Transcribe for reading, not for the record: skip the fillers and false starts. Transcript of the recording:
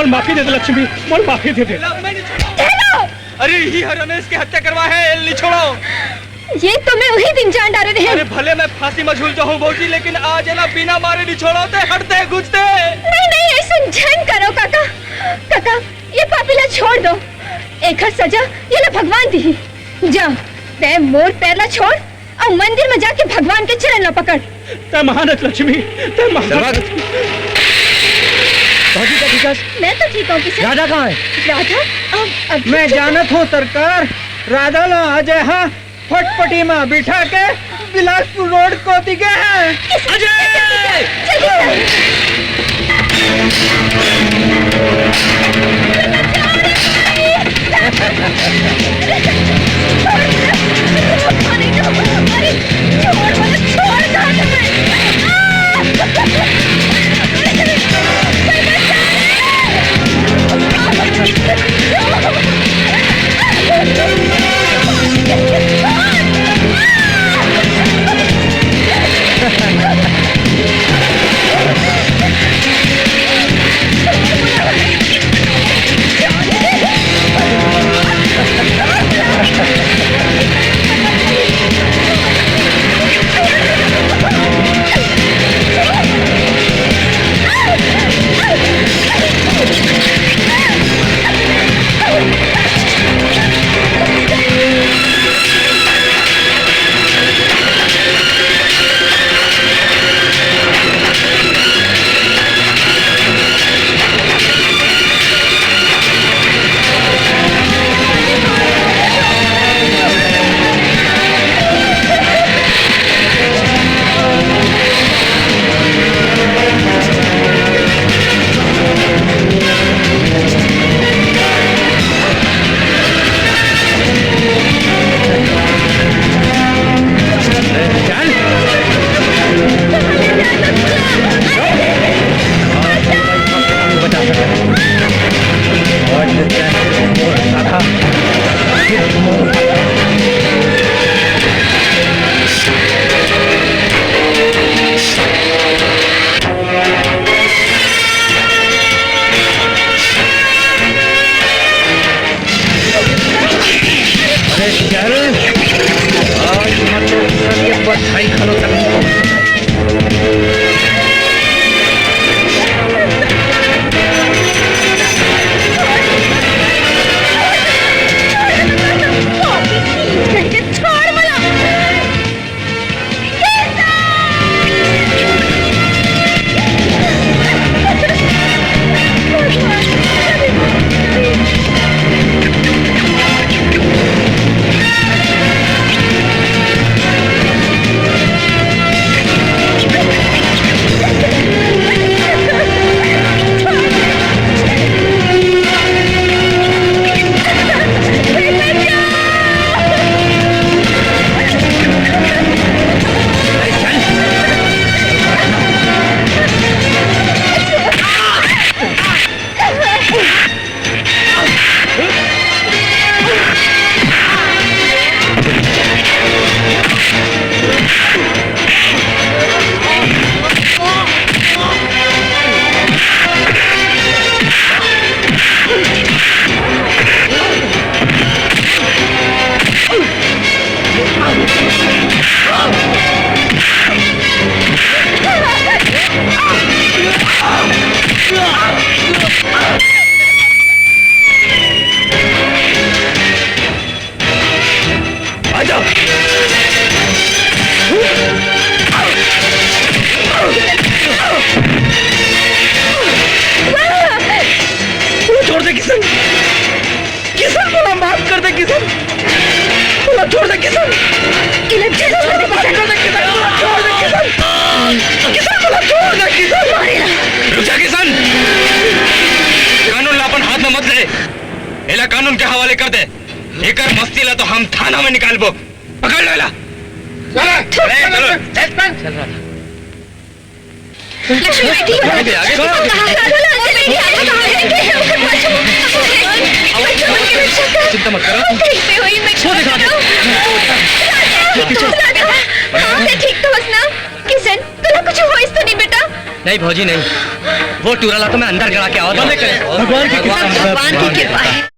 मोल माफी दे दे लक्ष्मी, मोल माफी दे दे। अरे ही रमेश की हत्या करवा है, नहीं छोड़ो। ये तो मैं वही दिन जान डाले रहे। अरे भले मैं फांसी में झूल जाऊं भौजी, लेकिन आज है ना बिना मारे नहीं छोड़ोते, हटते घुसते। नहीं नहीं ऐसा झन करो काका। काका ये पापीला छोड़ दो, एक सजा ये ला भगवान दी। जा ते मोर पैरला छोड़ और मंदिर में जाके भगवान के चरण ला पकड़। ते महानत लक्ष्मी, ते महानत। भौजी का ठीक है? मैं तो ठीक हूँ। राधा कहाँ है? राधा अब मैं जानत हूँ सरकार, राधा ला आज यहाँ फटपटी में बिठा के बिलासपुर रोड को दिखे हैं। अजय कानून के हवाले कर दे। एक मस्ती ला तो हम थाना में निकाल बो। पकड़ लो ला। चलो लक्ष्मी बेटी चिंता मत करो। ठीक तो बस ना। किशन तुला कुछ हुआ इस तो नहीं बेटा? नहीं भौजी नहीं। वो टूराला तो मैं अंदर करा के आवा था। भगवान की कृपा है।